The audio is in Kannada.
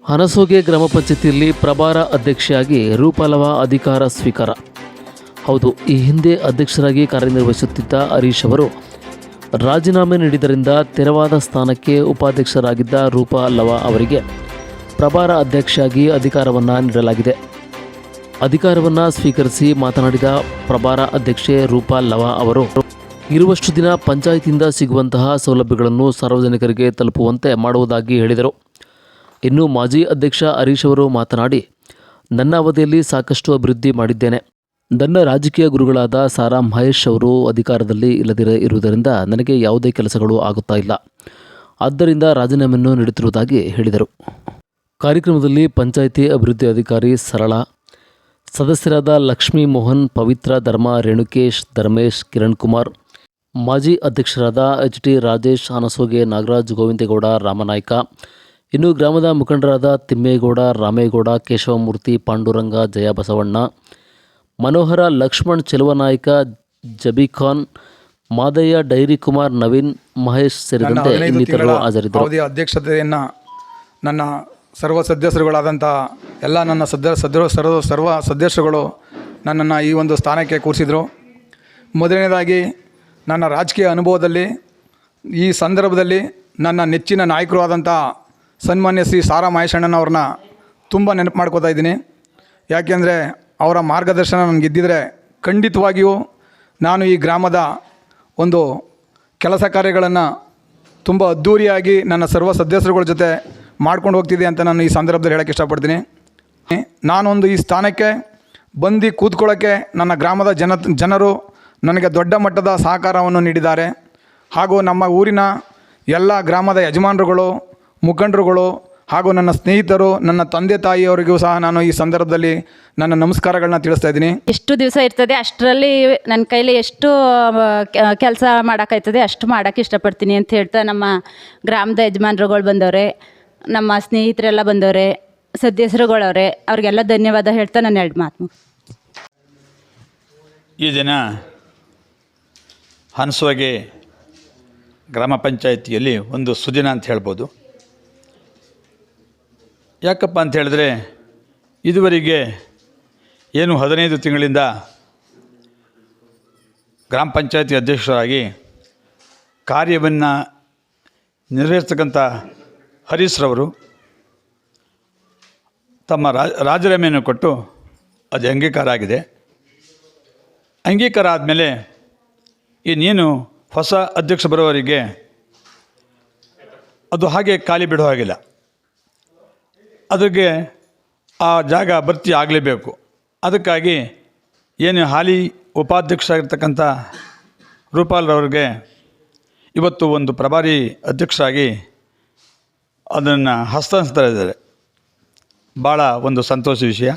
ಹನಸೋಗೆ ಗ್ರಾಮ ಪಂಚಾಯತಿಯಲ್ಲಿ ಪ್ರಭಾರ ಅಧ್ಯಕ್ಷೆಯಾಗಿ ರೂಪಲವ ಅಧಿಕಾರ ಸ್ವೀಕಾರ. ಹೌದು, ಈ ಹಿಂದೆ ಅಧ್ಯಕ್ಷರಾಗಿ ಕಾರ್ಯನಿರ್ವಹಿಸುತ್ತಿದ್ದ ಹರೀಶ್ ಅವರು ರಾಜೀನಾಮೆ ನೀಡಿದ್ದರಿಂದ ತೆರವಾದ ಸ್ಥಾನಕ್ಕೆ ಉಪಾಧ್ಯಕ್ಷರಾಗಿದ್ದ ರೂಪಲವ ಅವರಿಗೆ ಪ್ರಭಾರ ಅಧ್ಯಕ್ಷೆಯಾಗಿ ಅಧಿಕಾರವನ್ನು ನೀಡಲಾಗಿದೆ. ಅಧಿಕಾರವನ್ನು ಸ್ವೀಕರಿಸಿ ಮಾತನಾಡಿದ ಪ್ರಭಾರ ಅಧ್ಯಕ್ಷೆ ರೂಪಲವ ಅವರು, ಇರುವಷ್ಟು ದಿನ ಪಂಚಾಯತಿಯಿಂದ ಸಿಗುವಂತಹ ಸೌಲಭ್ಯಗಳನ್ನು ಸಾರ್ವಜನಿಕರಿಗೆ ತಲುಪುವಂತೆ ಮಾಡುವುದಾಗಿ ಹೇಳಿದರು. ಇನ್ನು ಮಾಜಿ ಅಧ್ಯಕ್ಷ ಹರೀಶ್ ಅವರು ಮಾತನಾಡಿ, ನನ್ನ ಅವಧಿಯಲ್ಲಿ ಸಾಕಷ್ಟು ಅಭಿವೃದ್ಧಿ ಮಾಡಿದ್ದೇನೆ. ನನ್ನ ರಾಜಕೀಯ ಗುರುಗಳಾದ ಸಾರಾ ಮಹೇಶ್ ಅವರು ಅಧಿಕಾರದಲ್ಲಿ ಇರುವುದರಿಂದ ನನಗೆ ಯಾವುದೇ ಕೆಲಸಗಳು ಆಗುತ್ತಾ ಇಲ್ಲ. ಆದ್ದರಿಂದ ರಾಜೀನಾಮೆಯನ್ನು ನೀಡುತ್ತಿರುವುದಾಗಿ ಹೇಳಿದರು. ಕಾರ್ಯಕ್ರಮದಲ್ಲಿ ಪಂಚಾಯಿತಿ ಅಭಿವೃದ್ಧಿ ಅಧಿಕಾರಿ ಸರಳ, ಸದಸ್ಯರಾದ ಲಕ್ಷ್ಮೀ ಮೋಹನ್, ಪವಿತ್ರ, ಧರ್ಮ, ರೇಣುಕೇಶ್, ಧರ್ಮೇಶ್, ಕಿರಣ್ ಕುಮಾರ್, ಮಾಜಿ ಅಧ್ಯಕ್ಷರಾದ ಎಚ್.ಟಿ. ರಾಜೇಶ್, ಹನಸೋಗೆ ನಾಗರಾಜ್, ಗೋವಿಂದೇಗೌಡ, ರಾಮನಾಯ್ಕ, ಇನ್ನು ಗ್ರಾಮದ ಮುಖಂಡರಾದ ತಿಮ್ಮೇಗೌಡ, ರಾಮೇಗೌಡ, ಕೇಶವಮೂರ್ತಿ, ಪಾಂಡುರಂಗ, ಜಯ ಬಸವಣ್ಣ, ಮನೋಹರ, ಲಕ್ಷ್ಮಣ್, ಚೆಲುವನಾಯ್ಕ, ಜಬೀಖಾನ್, ಮಾದಯ್ಯ, ಡೈರಿ ಕುಮಾರ್, ನವೀನ್, ಮಹೇಶ್ ಸೇರಿದಂತೆ ಇನ್ನಿತರರು ಹಾಜರಿದ್ದರು. ಅಧ್ಯಕ್ಷತೆಯನ್ನು ನನ್ನ ಸರ್ವ ಸದಸ್ಯರುಗಳಾದಂಥ ಎಲ್ಲ ನನ್ನ ಸರ್ವ ಸದಸ್ಯರುಗಳು ನನ್ನನ್ನು ಈ ಒಂದು ಸ್ಥಾನಕ್ಕೆ ಕೂರಿಸಿದರು. ಮೊದಲನೇದಾಗಿ ನನ್ನ ರಾಜಕೀಯ ಅನುಭವದಲ್ಲಿ ಈ ಸಂದರ್ಭದಲ್ಲಿ ನನ್ನ ನೆಚ್ಚಿನ ನಾಯಕರು ಆದಂಥ ಸನ್ಮಾನ್ಯ ಶ್ರೀ ಸಾರಾ ಮಹೇಶಣ್ಣನವ್ರನ್ನ ತುಂಬ ನೆನಪು ಮಾಡ್ಕೋತಾ ಇದ್ದೀನಿ. ಯಾಕೆಂದರೆ ಅವರ ಮಾರ್ಗದರ್ಶನ ನನಗಿದ್ದಿದ್ರೆ ಖಂಡಿತವಾಗಿಯೂ ನಾನು ಈ ಗ್ರಾಮದ ಒಂದು ಕೆಲಸ ಕಾರ್ಯಗಳನ್ನು ತುಂಬ ಅದ್ಧೂರಿಯಾಗಿ ನನ್ನ ಸರ್ವ ಸದಸ್ಯರುಗಳ ಜೊತೆ ಮಾಡ್ಕೊಂಡು ಹೋಗ್ತಿದ್ದೆ ಅಂತ ನಾನು ಈ ಸಂದರ್ಭದಲ್ಲಿ ಹೇಳೋಕ್ಕೆ ಇಷ್ಟಪಡ್ತೀನಿ. ನಾನೊಂದು ಈ ಸ್ಥಾನಕ್ಕೆ ಬಂದು ಕೂತ್ಕೊಳ್ಳೋಕ್ಕೆ ನನ್ನ ಗ್ರಾಮದ ಜನರು ನನಗೆ ದೊಡ್ಡ ಮಟ್ಟದ ಸಹಕಾರವನ್ನು ನೀಡಿದ್ದಾರೆ. ಹಾಗೂ ನಮ್ಮ ಊರಿನ ಎಲ್ಲ ಗ್ರಾಮದ ಯಜಮಾನರುಗಳು, ಮುಖಂಡರುಗಳು ಹಾಗೂ ನನ್ನ ಸ್ನೇಹಿತರು, ನನ್ನ ತಂದೆ ತಾಯಿಯವರಿಗೂ ಸಹ ನಾನು ಈ ಸಂದರ್ಭದಲ್ಲಿ ನನ್ನ ನಮಸ್ಕಾರಗಳನ್ನ ತಿಳಿಸ್ತಾ ಇದ್ದೀನಿ. ಎಷ್ಟು ದಿವಸ ಇರ್ತದೆ ಅಷ್ಟರಲ್ಲಿ ನನ್ನ ಕೈಲಿ ಎಷ್ಟು ಕೆಲಸ ಮಾಡೋಕ್ಕಾಯ್ತದೆ ಅಷ್ಟು ಮಾಡೋಕ್ಕೆ ಇಷ್ಟಪಡ್ತೀನಿ ಅಂತ ಹೇಳ್ತಾ ನಮ್ಮ ಗ್ರಾಮದ ಯಜಮಾನರುಗಳು ಬಂದವರೆ, ನಮ್ಮ ಸ್ನೇಹಿತರೆಲ್ಲ ಬಂದವರೆ, ಸದಸ್ಯರುಗಳವರೆ, ಅವ್ರಿಗೆಲ್ಲ ಧನ್ಯವಾದ ಹೇಳ್ತಾ ನಾನು ಎರಡು ಮಾತು. ಈ ದಿನ ಹನಸೋಗೆ ಗ್ರಾಮ ಪಂಚಾಯಿತಿಯಲ್ಲಿ ಒಂದು ಸುದಿನ ಅಂತ ಹೇಳ್ಬೋದು. ಯಾಕಪ್ಪ ಅಂತ ಹೇಳಿದ್ರೆ, ಇದುವರೆಗೆ ಏನು 15 ತಿಂಗಳಿಂದ ಗ್ರಾಮ ಪಂಚಾಯಿತಿ ಅಧ್ಯಕ್ಷರಾಗಿ ಕಾರ್ಯವನ್ನು ನಿರ್ವಹಿಸ್ತಕ್ಕಂಥ ಹರೀಶ್ರವರು ತಮ್ಮ ರಾಜೀನಾಮೆಯನ್ನು ಕೊಟ್ಟು ಅದು ಅಂಗೀಕಾರ ಆಗಿದೆ. ಅಂಗೀಕಾರ ಆದಮೇಲೆ ಇನ್ನೇನು ಹೊಸ ಅಧ್ಯಕ್ಷ ಬರೋವರಿಗೆ ಅದು ಹಾಗೆ ಖಾಲಿ ಬಿಡೋ ಹಾಗಿಲ್ಲ. ಅದಕ್ಕೆ ಆ ಜಾಗ ಭರ್ತಿ ಆಗಲೇಬೇಕು. ಅದಕ್ಕಾಗಿ ಏನು ಹಾಲಿ ಉಪಾಧ್ಯಕ್ಷ ಆಗಿರ್ತಕ್ಕಂಥ ರೂಪಾಲ್ರವ್ರಿಗೆ ಇವತ್ತು ಒಂದು ಪ್ರಭಾರಿ ಅಧ್ಯಕ್ಷರಾಗಿ ಅದನ್ನು ಹಸ್ತಾಂತರಿಸಿದ್ದಾರೆ. ಭಾಳ ಒಂದು ಸಂತೋಷ ವಿಷಯ.